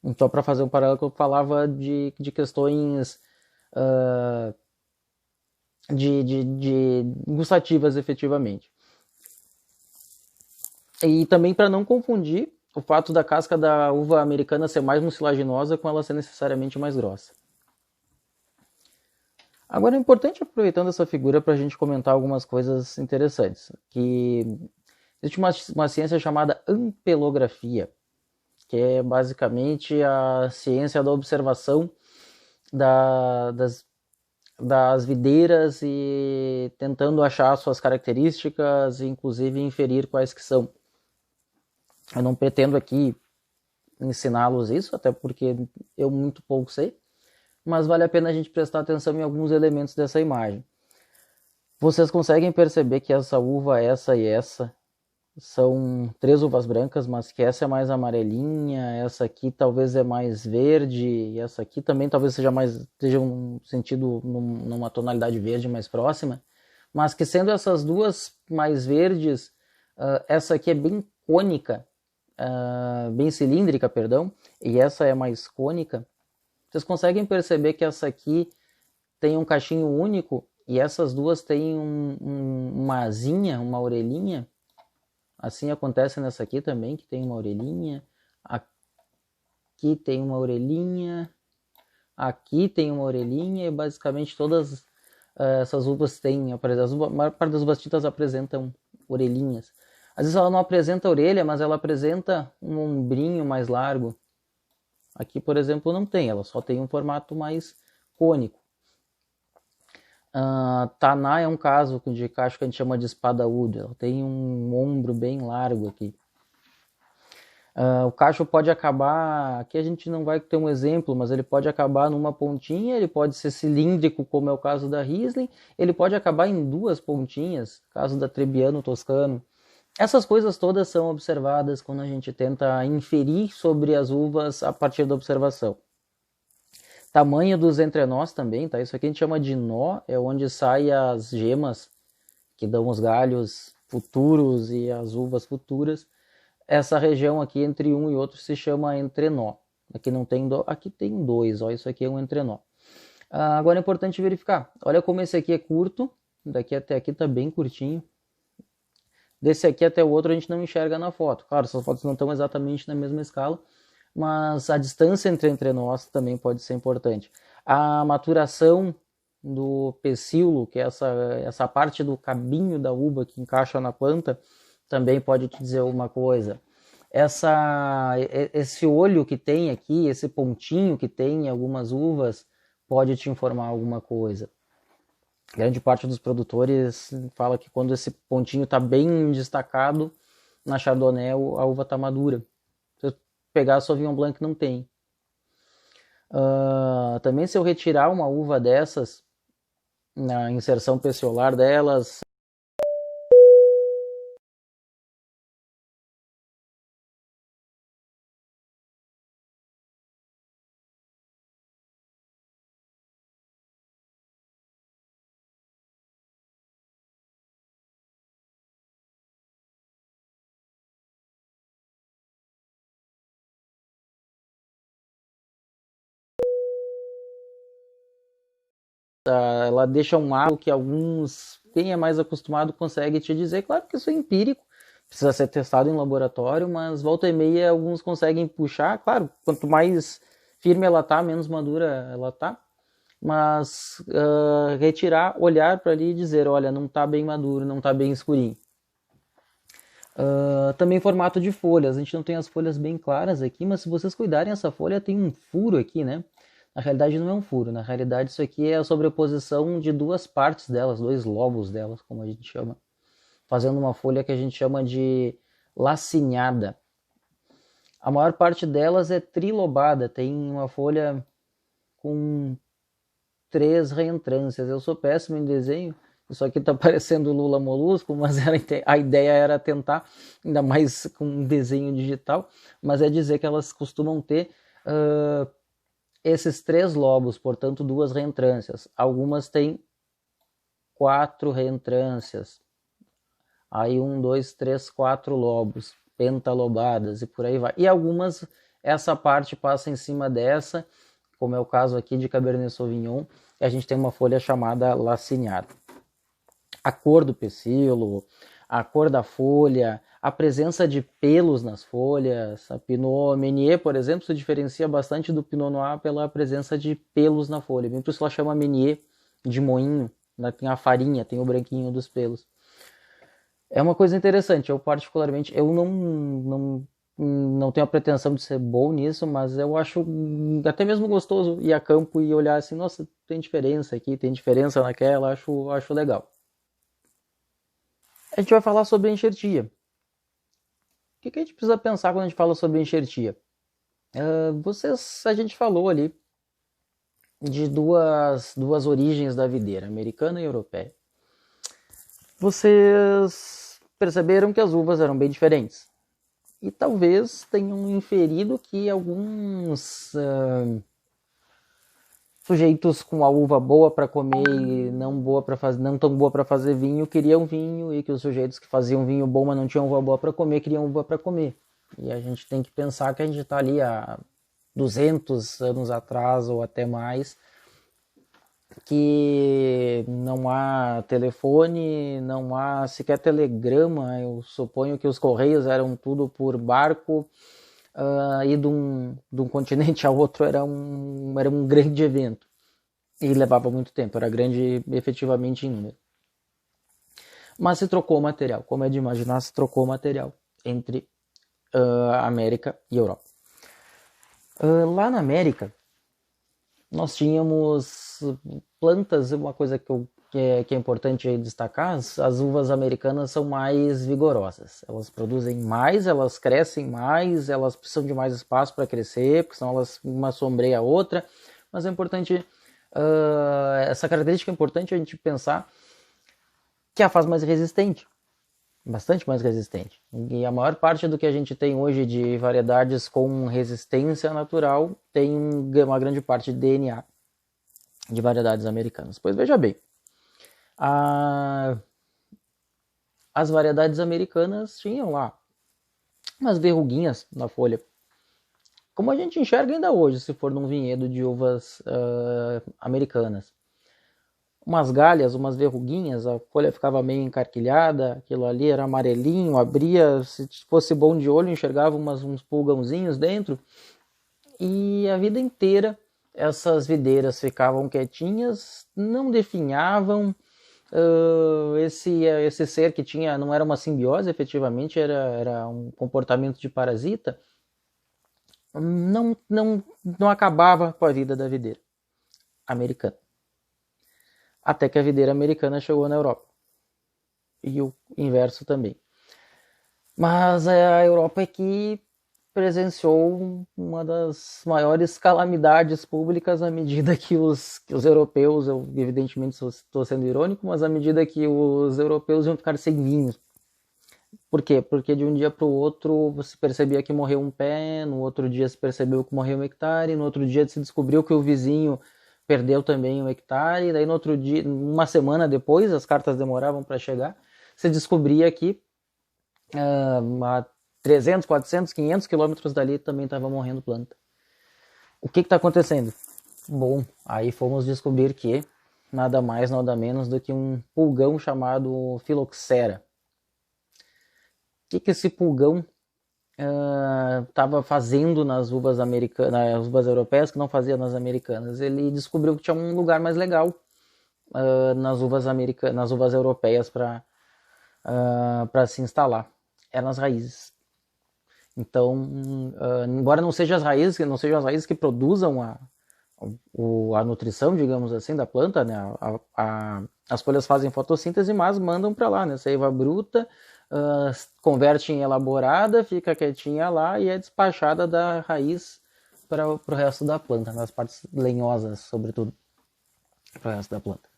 Então, para fazer um paralelo que eu falava de questões de gustativas efetivamente. E também para não confundir o fato da casca da uva americana ser mais mucilaginosa com ela ser necessariamente mais grossa. Agora é importante, aproveitando essa figura, para a gente comentar algumas coisas interessantes. Que existe uma ciência chamada ampelografia, que é basicamente a ciência da observação das videiras e tentando achar suas características e inclusive inferir quais que são. Eu não pretendo aqui ensiná-los isso, até porque eu muito pouco sei, mas vale a pena a gente prestar atenção em alguns elementos dessa imagem. Vocês conseguem perceber que essa uva, essa e essa, são 3 uvas brancas, mas que essa é mais amarelinha, essa aqui talvez é mais verde, e essa aqui também talvez seja um sentido numa tonalidade verde mais próxima, mas que sendo essas duas mais verdes, essa aqui é bem cônica, bem cilíndrica, perdão, e essa é mais cônica. Vocês conseguem perceber que essa aqui tem um cachinho único e essas duas têm uma asinha, uma orelhinha? Assim acontece nessa aqui também, que tem uma orelhinha. Aqui tem uma orelhinha. Aqui tem uma orelhinha e basicamente todas essas uvas têm, a maior parte das uvas tintas apresentam orelhinhas. Às vezes ela não apresenta orelha, mas ela apresenta um ombrinho mais largo. Aqui, por exemplo, não tem, ela só tem um formato mais cônico. Taná é um caso de cacho que a gente chama de espadaúdo, ela tem um ombro bem largo aqui. O cacho pode acabar, aqui a gente não vai ter um exemplo, mas ele pode acabar numa pontinha, ele pode ser cilíndrico, como é o caso da Riesling, ele pode acabar em duas pontinhas, caso da Trebbiano Toscano. Essas coisas todas são observadas quando a gente tenta inferir sobre as uvas a partir da observação. Tamanho dos entrenós também, tá? Isso aqui a gente chama de nó, é onde saem as gemas que dão os galhos futuros e as uvas futuras. Essa região aqui entre um e outro se chama entrenó. Aqui não tem aqui tem dois, ó, isso aqui é um entrenó. Agora é importante verificar. Olha como esse aqui é curto, daqui até aqui tá bem curtinho. Desse aqui até o outro a gente não enxerga na foto. Claro, essas fotos não estão exatamente na mesma escala, mas a distância entre nós também pode ser importante. A maturação do pecíolo, que é essa parte do cabinho da uva que encaixa na planta, também pode te dizer alguma coisa. Esse olho que tem aqui, esse pontinho que tem em algumas uvas, pode te informar alguma coisa. Grande parte dos produtores fala que quando esse pontinho está bem destacado, na Chardonnay a uva está madura. Se eu pegar a Sauvignon Blanc, não tem. Também se eu retirar uma uva dessas, na inserção peciolar delas, ela deixa um halo que quem é mais acostumado consegue te dizer. Claro que isso é empírico, precisa ser testado em laboratório, mas volta e meia alguns conseguem puxar. Claro, quanto mais firme ela tá, menos madura ela tá. Mas retirar, olhar para ali e dizer, olha, não tá bem maduro, não tá bem escurinho. Também formato de folhas, a gente não tem as folhas bem claras aqui, mas se vocês cuidarem, essa folha tem um furo aqui, né? Na realidade não é um furo, na realidade isso aqui é a sobreposição de duas partes delas, dois lobos delas, como a gente chama, fazendo uma folha que a gente chama de lacinhada. A maior parte delas é trilobada, tem uma folha com 3 reentrâncias. Eu sou péssimo em desenho, isso aqui tá parecendo Lula Molusco, mas a ideia era tentar, ainda mais com um desenho digital, mas é dizer que elas costumam ter esses 3 lobos, portanto 2 reentrâncias. Algumas têm 4 reentrâncias. Aí 1, 2, 3, 4 lobos, pentalobadas e por aí vai. E algumas, essa parte passa em cima dessa, como é o caso aqui de Cabernet Sauvignon, e a gente tem uma folha chamada lacinhada. A cor do pecíolo, a cor da folha, a presença de pelos nas folhas. A Pinot Meunier, por exemplo, se diferencia bastante do Pinot Noir pela presença de pelos na folha. Por isso ela chama Meunier de moinho. Tem a farinha, tem o branquinho dos pelos. É uma coisa interessante. Eu particularmente, eu não tenho a pretensão de ser bom nisso, mas eu acho até mesmo gostoso ir a campo e olhar assim, nossa, tem diferença aqui, tem diferença naquela, acho legal. A gente vai falar sobre enxertia. O que a gente precisa pensar quando a gente fala sobre enxertia? A gente falou ali de duas origens da videira, americana e europeia. Vocês perceberam que as uvas eram bem diferentes. E talvez tenham inferido que alguns sujeitos com a uva boa para comer e não tão boa para fazer vinho queriam vinho, e que os sujeitos que faziam vinho bom mas não tinham uva boa para comer queriam uva para comer. E a gente tem que pensar que a gente está ali há 200 anos atrás ou até mais, que não há telefone, não há sequer telegrama. Eu suponho que os correios eram tudo por barco, e de um continente ao outro era um grande evento. E levava muito tempo, era grande efetivamente em número. Mas se trocou material, como é de imaginar, se trocou material entre América e Europa. Lá na América, nós tínhamos plantas, uma coisa que é importante destacar, as uvas americanas são mais vigorosas. Elas produzem mais, elas crescem mais, elas precisam de mais espaço para crescer, porque senão elas uma sombreia a outra. Mas é importante, essa característica é importante a gente pensar que a faz mais resistente. Bastante mais resistente. E a maior parte do que a gente tem hoje de variedades com resistência natural tem uma grande parte de DNA de variedades americanas. Pois veja bem, as variedades americanas tinham lá umas verruguinhas na folha, como a gente enxerga ainda hoje, se for num vinhedo de uvas americanas. Umas galhas, umas verruguinhas, a folha ficava meio encarquilhada, aquilo ali era amarelinho, abria, se fosse bom de olho, enxergava uns pulgãozinhos dentro. E a vida inteira essas videiras ficavam quietinhas, não definhavam. Esse ser que tinha, não era uma simbiose, efetivamente era um comportamento de parasita, não acabava com a vida da videira americana. Até que a videira americana chegou na Europa. E o inverso também. Mas a Europa é que presenciou uma das maiores calamidades públicas à medida que os europeus, eu evidentemente estou sendo irônico, mas à medida que os europeus iam ficar sem vinho. Por quê? Porque de um dia para o outro você percebia que morreu um pé, no outro dia se percebeu que morreu um hectare, no outro dia se descobriu que o vizinho perdeu também um hectare, daí no outro dia, uma semana depois, as cartas demoravam para chegar, se descobria que a 300, 400, 500 quilômetros dali também estava morrendo planta. O que está acontecendo? Bom, aí fomos descobrir que nada mais, nada menos do que um pulgão chamado Phylloxera. O que esse pulgão estava fazendo nas uvas americanas, nas uvas europeias que não fazia nas americanas? Ele descobriu que tinha um lugar mais legal nas uvas europeias para se instalar. É nas raízes. Então, embora não sejam as raízes que produzam a nutrição, digamos assim, da planta, né? As folhas fazem fotossíntese, mas mandam para lá, né? Seiva bruta, converte em elaborada, fica quietinha lá e é despachada da raiz para o resto da planta, nas partes lenhosas, sobretudo, para o resto da planta.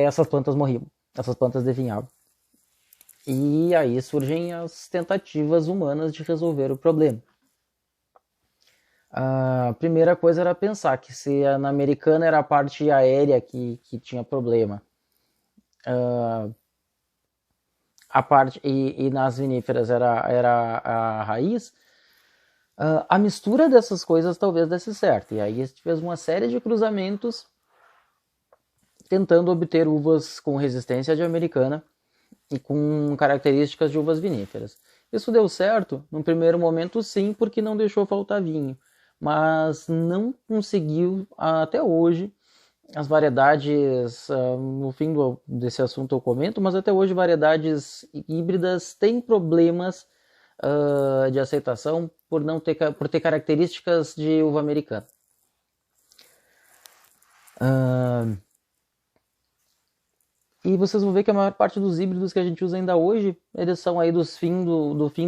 Essas plantas morriam, essas plantas definhavam. E aí surgem as tentativas humanas de resolver o problema. A primeira coisa era pensar que se na americana era a parte aérea que tinha problema, a parte e nas viníferas era a raiz, a mistura dessas coisas talvez desse certo. E aí a gente fez uma série de cruzamentos tentando obter uvas com resistência de americana e com características de uvas viníferas. Isso deu certo, num primeiro momento sim, porque não deixou faltar vinho, mas não conseguiu, até hoje, as variedades, no fim desse assunto eu comento, mas até hoje variedades híbridas têm problemas de aceitação por ter características de uva americana. E vocês vão ver que a maior parte dos híbridos que a gente usa ainda hoje, eles são aí do fim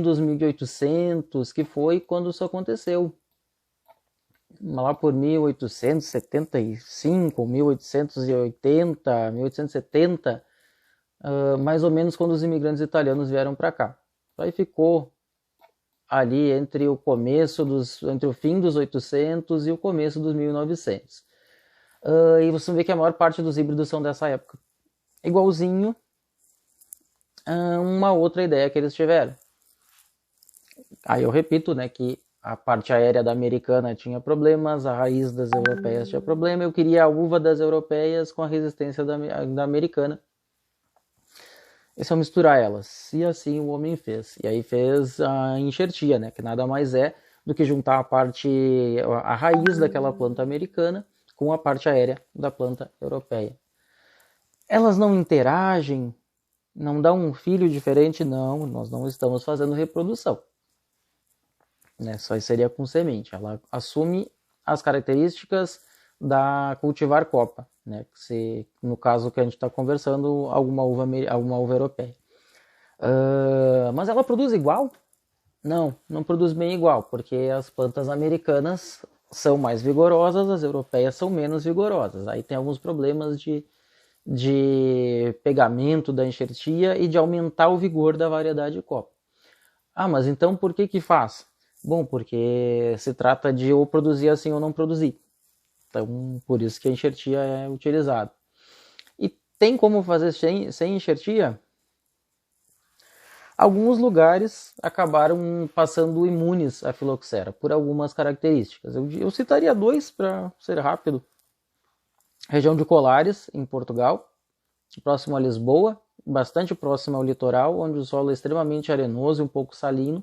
dos 1800, que foi quando isso aconteceu. Lá por 1875, 1880, 1870, mais ou menos quando os imigrantes italianos vieram para cá. Aí ficou ali entre o fim dos 800 e o começo dos 1900. E você vê que a maior parte dos híbridos são dessa época. Igualzinho uma outra ideia que eles tiveram. Aí eu repito, né, que a parte aérea da americana tinha problemas, a raiz das europeias tinha problema, eu queria a uva das europeias com a resistência da americana. E só misturar elas. E assim o homem fez. E aí fez a enxertia, né? Que nada mais é do que juntar a raiz daquela planta americana com a parte aérea da planta europeia. Elas não interagem, não dão um filho diferente, não. Nós não estamos fazendo reprodução. Né? Só seria com semente. Ela assume as características da cultivar copa, né? No caso que a gente está conversando, alguma uva europeia. Mas ela produz igual? Não, não produz bem igual, porque as plantas americanas são mais vigorosas, as europeias são menos vigorosas. Aí tem alguns problemas de pegamento da enxertia e de aumentar o vigor da variedade de copa. Ah, mas então por que faz? Bom, porque se trata de ou produzir assim ou não produzir. Então, por isso que a enxertia é utilizada. E tem como fazer sem enxertia? Alguns lugares acabaram passando imunes à filoxera por algumas características. Eu citaria 2 para ser rápido. Região de Colares, em Portugal, próximo a Lisboa, bastante próximo ao litoral, onde o solo é extremamente arenoso e um pouco salino.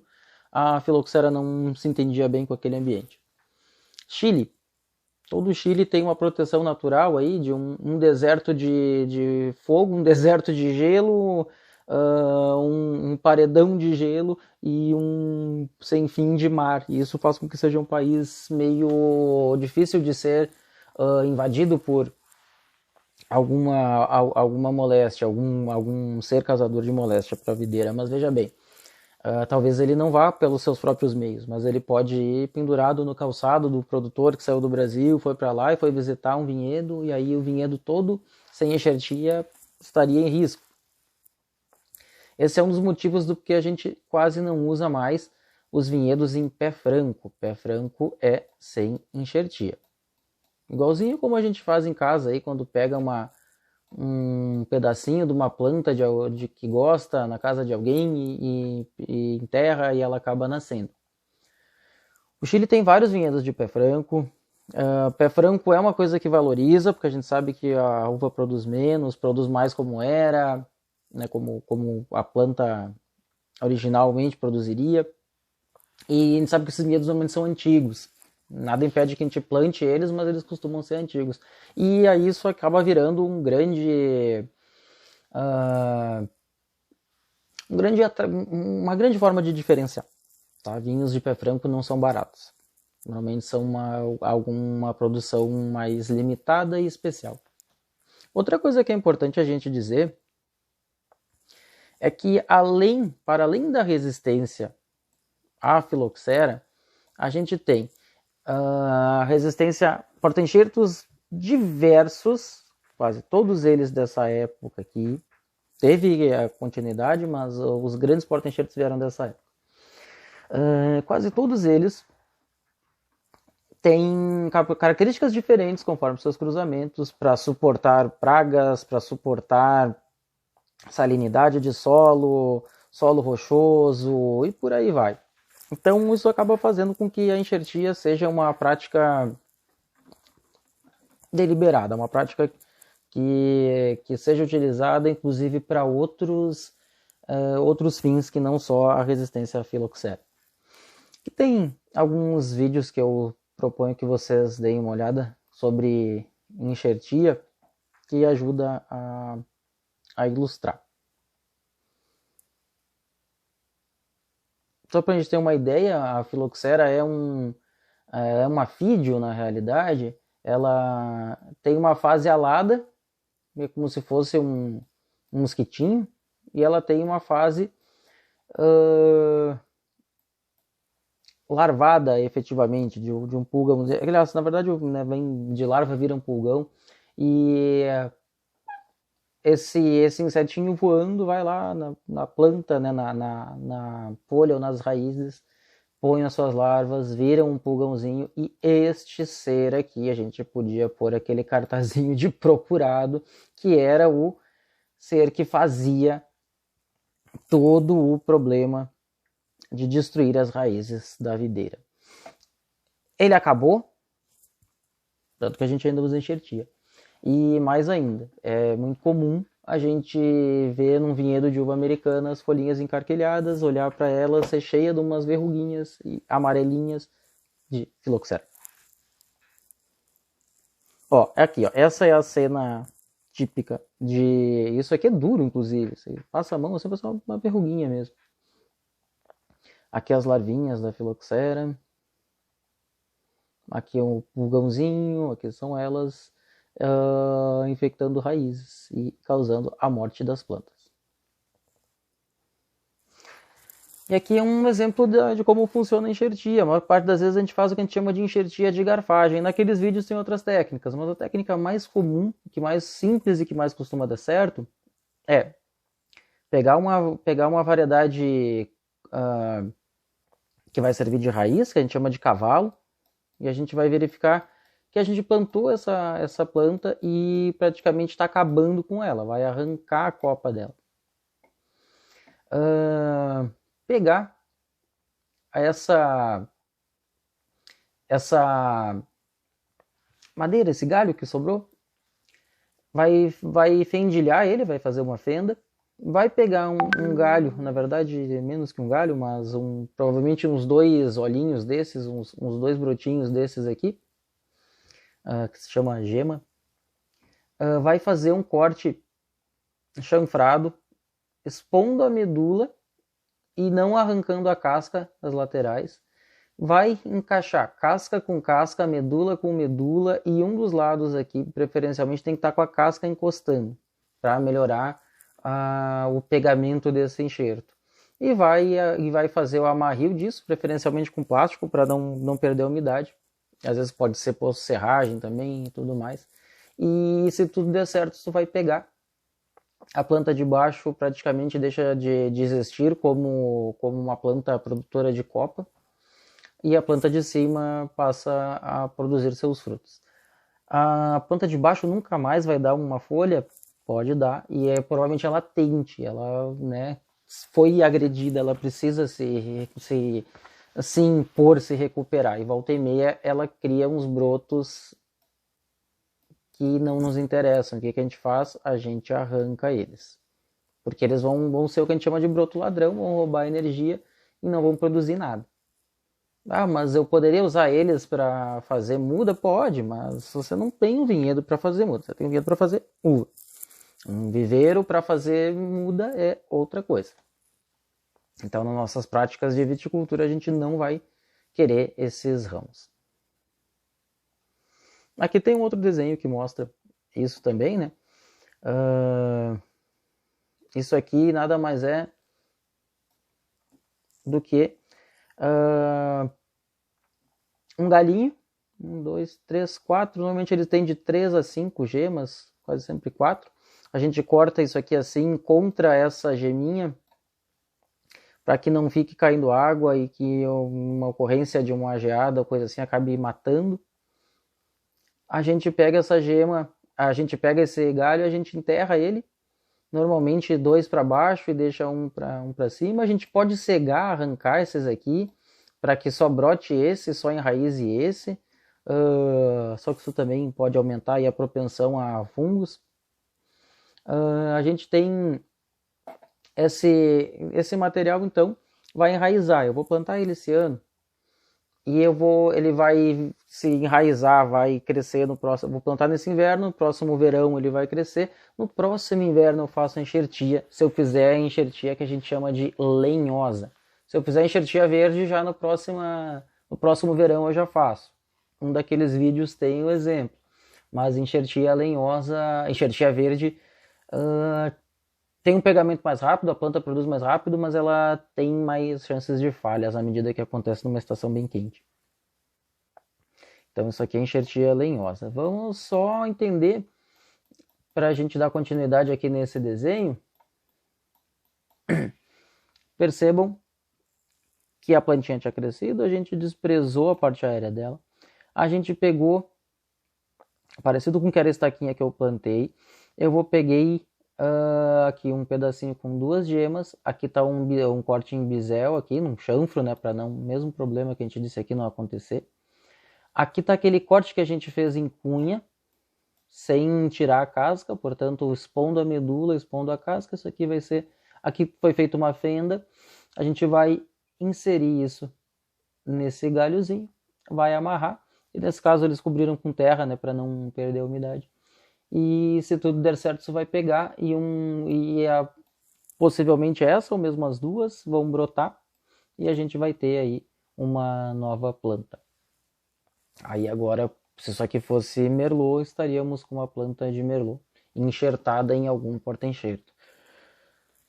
A filoxera não se entendia bem com aquele ambiente. Chile. Todo o Chile tem uma proteção natural aí de um deserto de fogo, um deserto de gelo, um paredão de gelo e um sem fim de mar. E isso faz com que seja um país meio difícil de ser invadido por alguma moléstia, algum ser causador de moléstia para a videira. Mas veja bem, talvez ele não vá pelos seus próprios meios, mas ele pode ir pendurado no calçado do produtor que saiu do Brasil, foi para lá e foi visitar um vinhedo, e aí o vinhedo todo, sem enxertia, estaria em risco. Esse é um dos motivos do que a gente quase não usa mais os vinhedos em pé franco. Pé franco é sem enxertia. Igualzinho como a gente faz em casa aí, quando pega um pedacinho de uma planta que gosta na casa de alguém e enterra e ela acaba nascendo. O Chile tem vários vinhedos de pé franco. Pé franco é uma coisa que valoriza, porque a gente sabe que a uva produz menos, produz mais como era, né, como a planta originalmente produziria. E a gente sabe que esses vinhedos normalmente são antigos. Nada impede que a gente plante eles, mas eles costumam ser antigos. E aí isso acaba virando uma grande forma de diferenciar. Tá? Vinhos de pé franco não são baratos. Normalmente são alguma produção mais limitada e especial. Outra coisa que é importante a gente dizer é que para além da resistência à filoxera, a gente tem resistência porta-enxertos diversos, quase todos eles dessa época aqui. Teve a continuidade, mas os grandes porta-enxertos vieram dessa época. Quase todos eles têm características diferentes conforme seus cruzamentos para suportar pragas, para suportar salinidade de solo, solo rochoso e por aí vai. Então isso acaba fazendo com que a enxertia seja uma prática deliberada, uma prática que seja utilizada inclusive para outros fins que não só a resistência à filoxera. E tem alguns vídeos que eu proponho que vocês deem uma olhada sobre enxertia que ajuda a ilustrar. Só para a gente ter uma ideia, a filoxera é uma fídeo na realidade. Ela tem uma fase alada, é como se fosse um mosquitinho, e ela tem uma fase larvada efetivamente de um pulgão. Aliás, na verdade, né, vem de larva, vira um pulgão, e esse insetinho voando vai lá na planta, né, na folha ou nas raízes, põe as suas larvas, vira um pulgãozinho, e este ser aqui, a gente podia pôr aquele cartazinho de procurado, que era o ser que fazia todo o problema de destruir as raízes da videira. Ele acabou, tanto que a gente ainda usa enxertia. E mais ainda, é muito comum a gente ver num vinhedo de uva americana as folhinhas encarquilhadas, olhar para elas, ser cheia de umas verruguinhas e amarelinhas de filoxera. Ó, aqui, ó, essa é a cena típica de... Isso aqui é duro, inclusive. Você passa a mão, você passa uma verruguinha mesmo. Aqui as larvinhas da filoxera. Aqui é um pulgãozinho, aqui são elas infectando raízes e causando a morte das plantas. E aqui é um exemplo de como funciona a enxertia. A maior parte das vezes a gente faz o que a gente chama de enxertia de garfagem. Naqueles vídeos tem outras técnicas, mas a técnica mais comum, que mais simples e que mais costuma dar certo é pegar uma variedade que vai servir de raiz, que a gente chama de cavalo, e a gente vai verificar que a gente plantou essa planta e praticamente está acabando com ela, vai arrancar a copa dela. Pegar essa madeira, esse galho que sobrou, vai fendilhar ele, vai fazer uma fenda, vai pegar um galho, na verdade menos que um galho, mas provavelmente uns 2 olhinhos desses, uns 2 brotinhos desses aqui, que se chama gema, vai fazer um corte chanfrado, expondo a medula e não arrancando a casca das laterais. Vai encaixar casca com casca, medula com medula, e um dos lados aqui, preferencialmente, tem que estar com a casca encostando, para melhorar o pegamento desse enxerto. E vai fazer o amarrio disso, preferencialmente com plástico, para não perder a umidade. Às vezes pode ser posto serragem também e tudo mais. E se tudo der certo, tu vai pegar a planta de baixo, praticamente deixa de existir como uma planta produtora de copa, e a planta de cima passa a produzir seus frutos. A planta de baixo nunca mais vai dar uma folha? Pode dar, e provavelmente ela tente, ela, né, foi agredida, ela precisa se impor, se recuperar, e volta e meia ela cria uns brotos que não nos interessam. O que a gente faz? A gente arranca eles, porque eles vão ser o que a gente chama de broto ladrão, vão roubar energia e não vão produzir nada. Mas eu poderia usar eles para fazer muda? Pode, mas você não tem um vinhedo para fazer muda, você tem um vinhedo para fazer uva. Um viveiro para fazer muda é outra coisa. Então, nas nossas práticas de viticultura, a gente não vai querer esses ramos. Aqui tem um outro desenho que mostra isso também, né? Isso aqui nada mais é do que um galinho. 1, 2, 3, 4. Normalmente eles têm de 3 a 5 gemas, quase sempre 4. A gente corta isso aqui assim contra essa geminha, para que não fique caindo água e que uma ocorrência de uma geada ou coisa assim acabe matando. A gente pega essa gema, a gente pega esse galho, a gente enterra ele, normalmente 2 para baixo e deixa um para cima. A gente pode cegar, arrancar esses aqui, para que só brote esse, só enraize esse. Só que isso também pode aumentar aí a propensão a fungos. A gente tem esse material, então, vai enraizar. Eu vou plantar ele esse ano e ele vai se enraizar, vai crescer no próximo. Vou plantar nesse inverno, no próximo verão ele vai crescer. No próximo inverno eu faço a enxertia. Se eu fizer a enxertia que a gente chama de lenhosa. Se eu fizer enxertia verde, já no próximo verão eu já faço. Um daqueles vídeos tem o exemplo. Mas enxertia lenhosa, enxertia verde, tem um pegamento mais rápido, a planta produz mais rápido, mas ela tem mais chances de falhas à medida que acontece numa estação bem quente. Então isso aqui é enxertia lenhosa. Vamos só entender, para a gente dar continuidade aqui nesse desenho. Percebam que a plantinha tinha crescido, a gente desprezou a parte aérea dela. A gente pegou, parecido com que era a estaquinha que eu plantei, peguei aqui um pedacinho com 2 gemas, aqui está um corte em bisel aqui, num chanfro, né, para não, mesmo problema que a gente disse aqui não acontecer. Aqui está aquele corte que a gente fez em cunha, sem tirar a casca, portanto expondo a medula, expondo a casca. Isso aqui vai ser, aqui foi feita uma fenda, a gente vai inserir isso nesse galhozinho, vai amarrar, e nesse caso eles cobriram com terra, né, para não perder a umidade. E se tudo der certo, isso vai pegar possivelmente essa ou mesmo as duas vão brotar e a gente vai ter aí uma nova planta. Aí agora, se isso aqui fosse merlot, estaríamos com uma planta de merlot enxertada em algum porta-enxerto.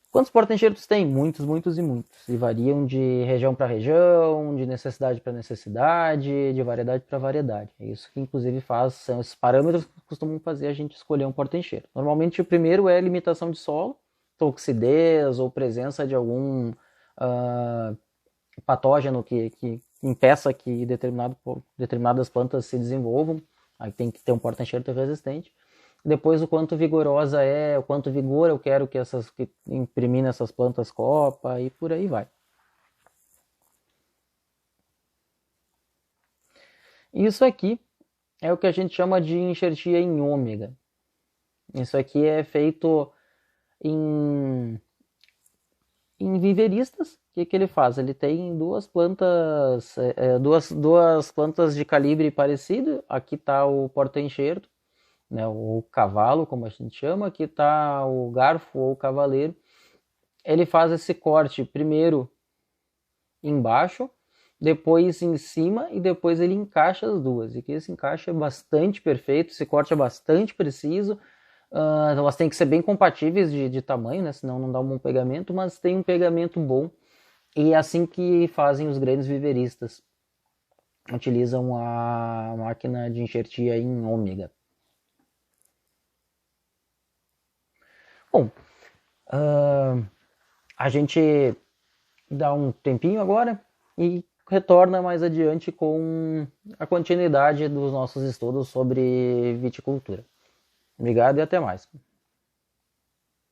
Quantos porta-enxertos tem? Muitos, muitos e muitos. E variam de região para região, de necessidade para necessidade, de variedade para variedade. É isso que inclusive faz, são esses parâmetros que costumam fazer a gente escolher um porta-enxerto. Normalmente o primeiro é limitação de solo, toxidez ou presença de algum patógeno que impeça que determinadas plantas se desenvolvam. Aí tem que ter um porta-enxerto resistente. Depois o quanto vigorosa é, o quanto vigor eu quero que imprimir nessas plantas copa e por aí vai. Isso aqui é o que a gente chama de enxertia em ômega. Isso aqui é feito em viveristas. O que ele faz? Ele tem duas plantas, duas plantas de calibre parecido. Aqui está o porta-enxerto, né, o cavalo, como a gente chama. Aqui está o garfo ou o cavaleiro. Ele faz esse corte primeiro embaixo, depois em cima e depois ele encaixa as duas. E que esse encaixe é bastante perfeito, esse corte é bastante preciso. Elas têm que ser bem compatíveis de tamanho, né? Senão não dá um bom pegamento, mas tem um pegamento bom. E é assim que fazem os grandes viveristas. Utilizam a máquina de enxertia em ômega. Bom, a gente dá um tempinho agora e retorna mais adiante com a continuidade dos nossos estudos sobre viticultura. Obrigado e até mais.